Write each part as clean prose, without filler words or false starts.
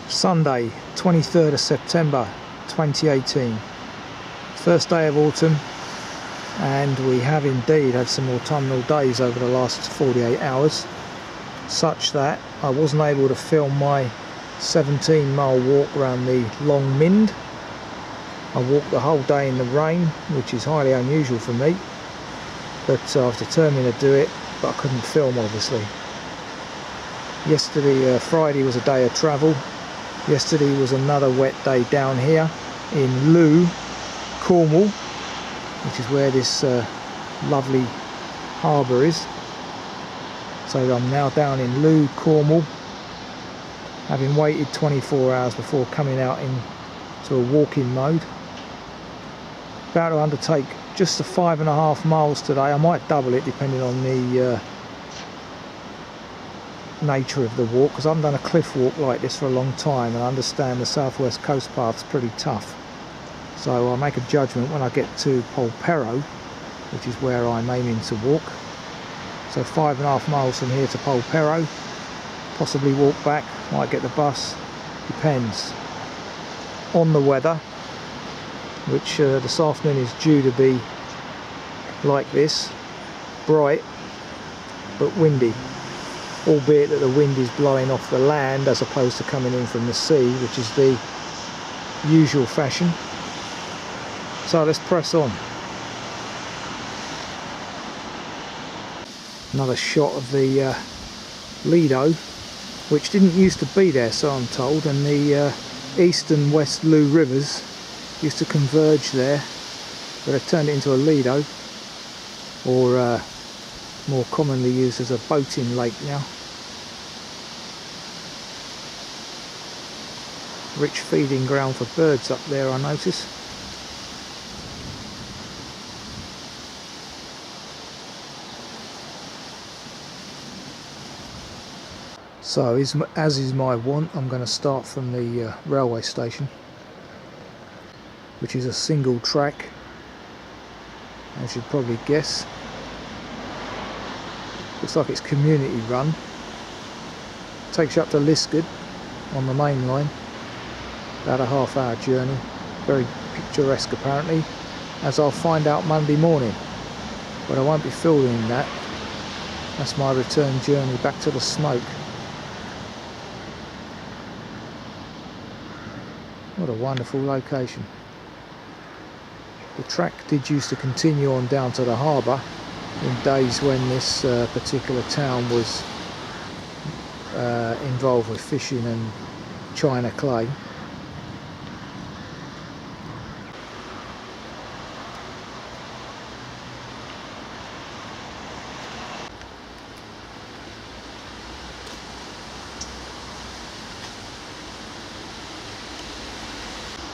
Sunday, 23rd of September 2018. First day of autumn, and we have indeed had some autumnal days over the last 48 hours, such that I wasn't able to film my 17-mile walk around the Long Mynd. I walked the whole day in the rain, which is highly unusual for me, but I was determined to do it, but I couldn't film obviously. Yesterday, Friday, was a day of travel. Yesterday was another wet day down here in Looe, Cornwall, which is where this lovely harbour is. So I'm now down in Looe, Cornwall, having waited 24 hours before coming out into a walking mode. About to undertake just the 5.5 miles today. I might double it depending on the nature of the walk, because I haven't done a cliff walk like this for a long time, and I understand the southwest coast path's pretty tough. So I'll make a judgment when I get to Polperro, which is where I'm aiming to walk. So 5.5 miles from here to Polperro, possibly walk back, might get the bus, depends on the weather, which this afternoon is due to be like this, bright but windy, albeit that the wind is blowing off the land as opposed to coming in from the sea, which is the usual fashion. So let's press on. Another shot of the Lido, which didn't used to be there, so I'm told, and the east and west Looe rivers used to converge there, but they've turned it into a Lido, or more commonly used as a boating lake now. Rich feeding ground for birds up there, I notice. So as is my wont, I'm going to start from the railway station, which is a single track, as you'd probably guess. Looks like it's community run. Takes you up to Liskeard on the main line. About a half-hour journey. Very picturesque apparently, as I'll find out Monday morning. But I won't be filming that. That's my return journey back to the smoke. What a wonderful location. The track did used to continue on down to the harbour in days when this particular town was involved with fishing and china clay.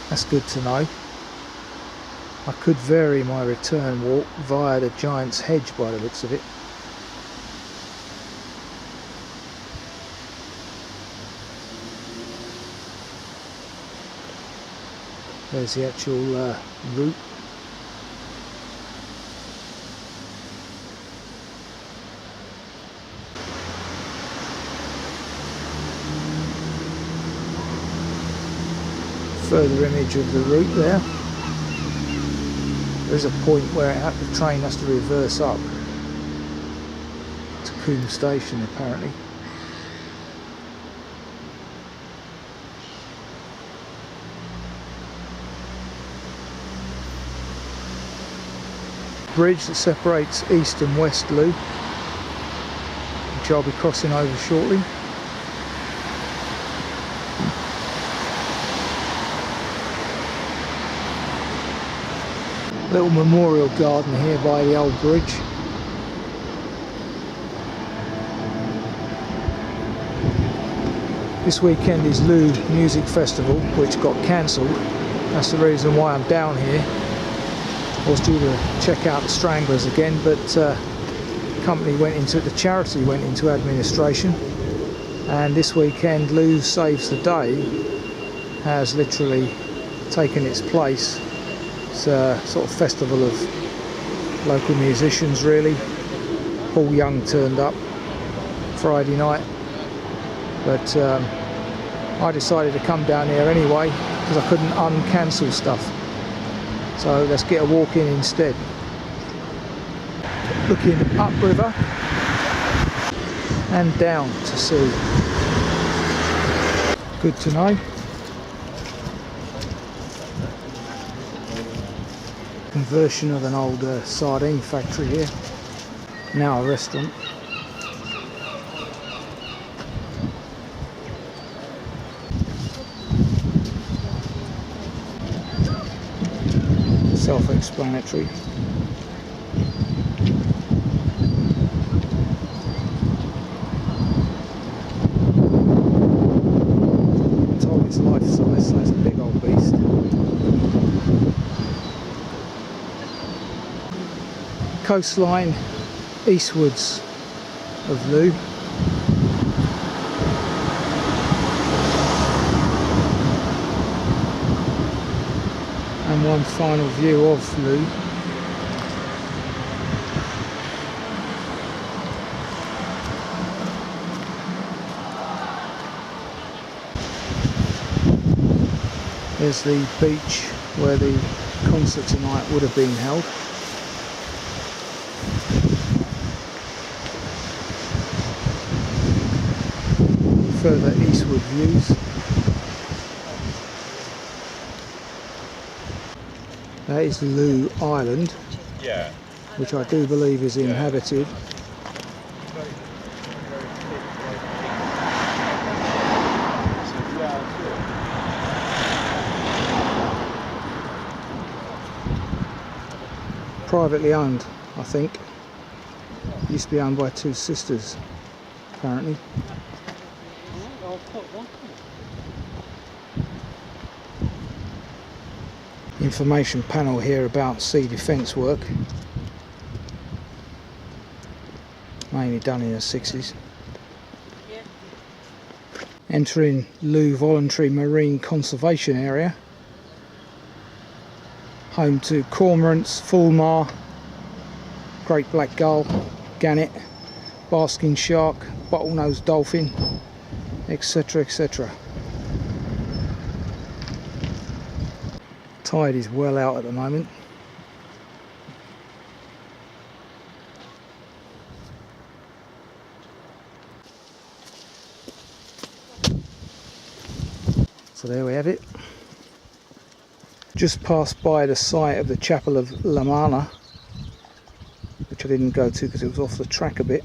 That's good to know. I could vary my return walk via the Giant's Hedge by the looks of it. There's the actual route. Further image of the route there. There's a point where the train has to reverse up to Coombe Station apparently. Bridge that separates east and west Looe, which I'll be crossing over shortly. Little memorial garden here by the old bridge. This weekend is Looe Music Festival, which got cancelled. That's the reason why I'm down here. I was due to check out the Stranglers again, but the charity went into administration, and this weekend Looe Saves the Day has literally taken its place. It's a sort of festival of local musicians really. Paul Young turned up Friday night, but I decided to come down here anyway because I couldn't uncancel stuff. So let's get a walk in instead. Looking upriver and down to sea. Good to know. Conversion of an old sardine factory here. Now a restaurant. Self-explanatory. Told it's life size, so it's a big old beast. Coastline eastwards of Looe. And one final view of Looe. There's the beach where the concert tonight would have been held. Further eastward views. That is Looe Island, which I do believe is inhabited. Privately owned, I think. Used to be owned by two sisters, apparently. Information panel here about sea defence work, mainly done in the 60s. Entering Looe Voluntary Marine Conservation Area, home to cormorants, fulmar, great black gull, gannet, basking shark, bottlenose dolphin, etc, etc. Tide is well out at the moment. So there we have it. Just passed by the site of the Chapel of La Mana, which I didn't go to because it was off the track a bit.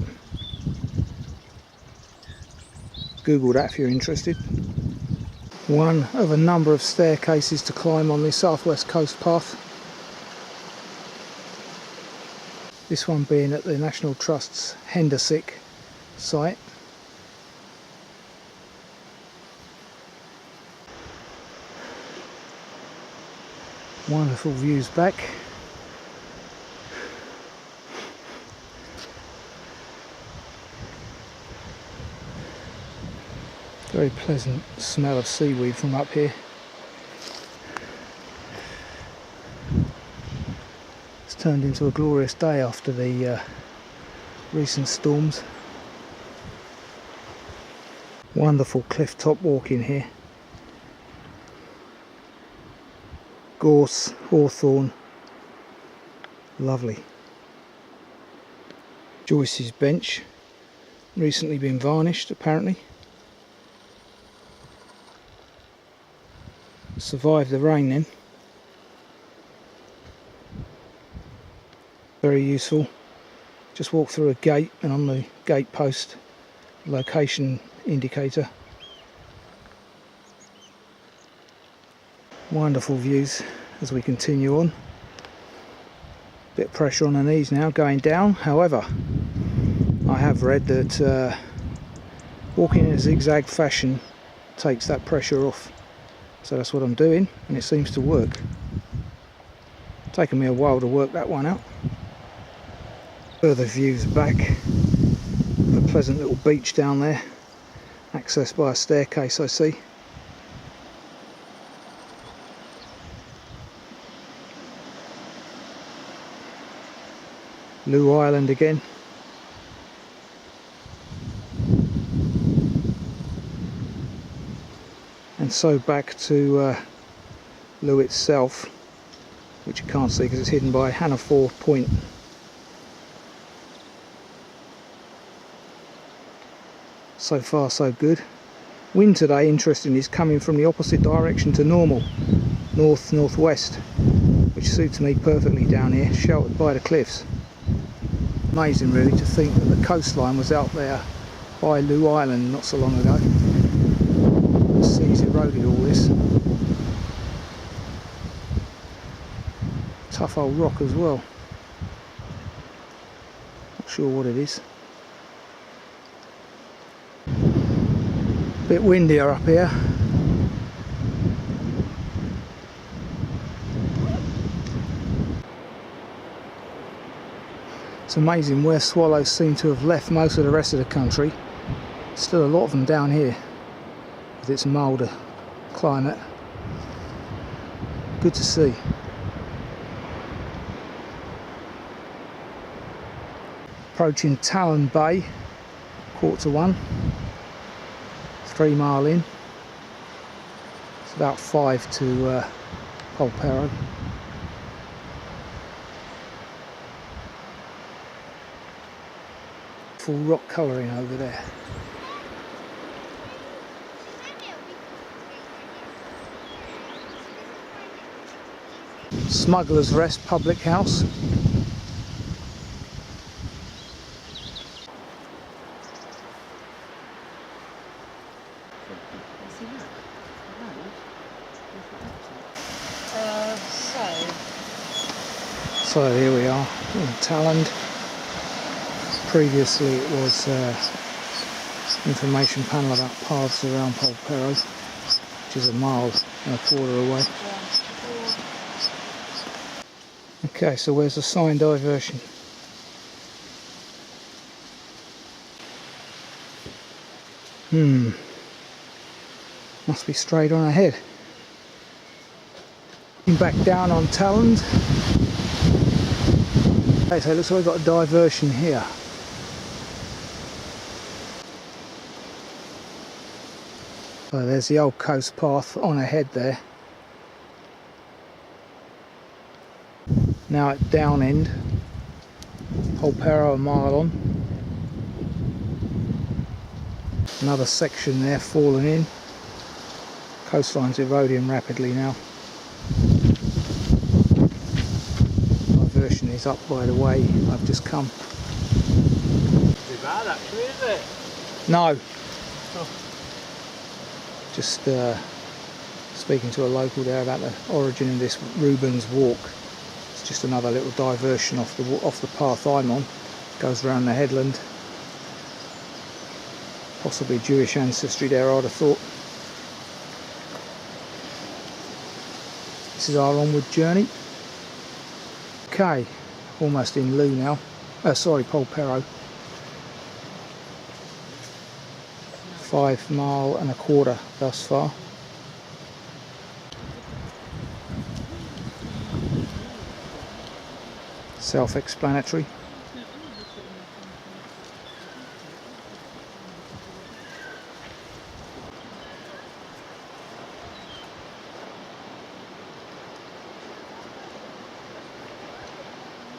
Google that if you're interested. One of a number of staircases to climb on the southwest coast path. This one being at the National Trust's Hendersick site. Wonderful views back. Very pleasant smell of seaweed from up here. It's turned into a glorious day after the recent storms. Wonderful clifftop walking here. Gorse, hawthorn, lovely. Joyce's bench, recently been varnished apparently. Survived the rain then. Very useful. Just walk through a gate and on the gate post, location indicator. Wonderful views as we continue on. Bit of pressure on the knees now going down. However, I have read that walking in a zigzag fashion takes that pressure off. So that's what I'm doing, and it seems to work. Taken me a while to work that one out. Further views back. A pleasant little beach down there, accessed by a staircase I see. Looe Island again. And so back to Looe itself, which you can't see because it's hidden by Hannafore Point. So far so good. Wind today, interestingly, is coming from the opposite direction to normal, north-northwest, which suits me perfectly down here, sheltered by the cliffs. Amazing really to think that the coastline was out there by Looe Island not so long ago. The sea's eroded all this. Tough old rock as well. Not sure what it is. Bit windier up here. It's amazing where swallows seem to have left most of the rest of the country. Still a lot of them down here with its milder climate. Good to see. Approaching Talland Bay, 1:15. 3 mile in. It's about 5 to Polperro. Full rock colouring over there. Smuggler's Rest public house. So here we are in Talland. Previously it was information panel about paths around Polperro, which is 1.25 miles away. Okay, so where's the sign diversion? Must be straight on ahead. Back down on Talland. Okay, so it looks like we've got a diversion here. So there's the old coast path on ahead there. Now at down end, Polperro 1 mile on. Another section there fallen in. Coastline's eroding rapidly now. Diversion is up by the way I've just come. Too bad actually, is it? No. Oh. Just speaking to a local there about the origin of this Reuben's Walk. It's just another little diversion off the path I'm on. Goes around the headland. Possibly Jewish ancestry there, I'd have thought. This is our onward journey. Okay, almost in Looe now. Polperro. 5.25 miles thus far. Self-explanatory.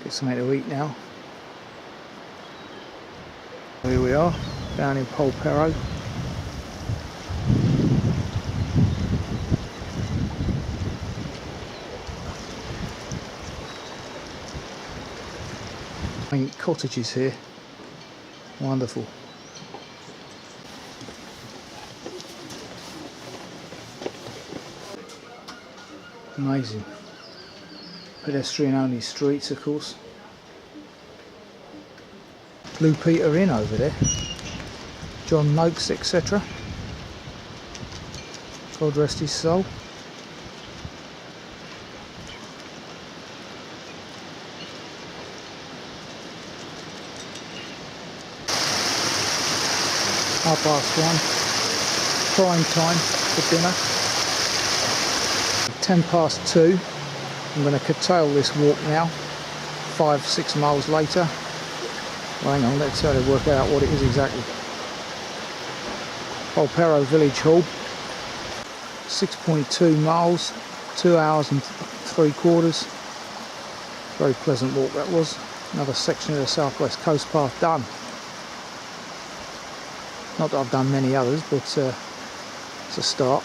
Get something to eat now. Here we are, down in Polperro. Cottages here, wonderful. Amazing. Pedestrian only streets, of course. Blue Peter Inn over there. John Noakes, etc. God rest his soul. Half past 1, prime time for dinner. 10 past 2, I'm going to curtail this walk now, 5-6 miles later. Well, hang on, let's try to work out what it is exactly. Polperro Village Hall. 6.2 miles, 2 hours and 3/4. Very pleasant walk that was. Another section of the Southwest Coast Path done. Not that I've done many others, but it's a start.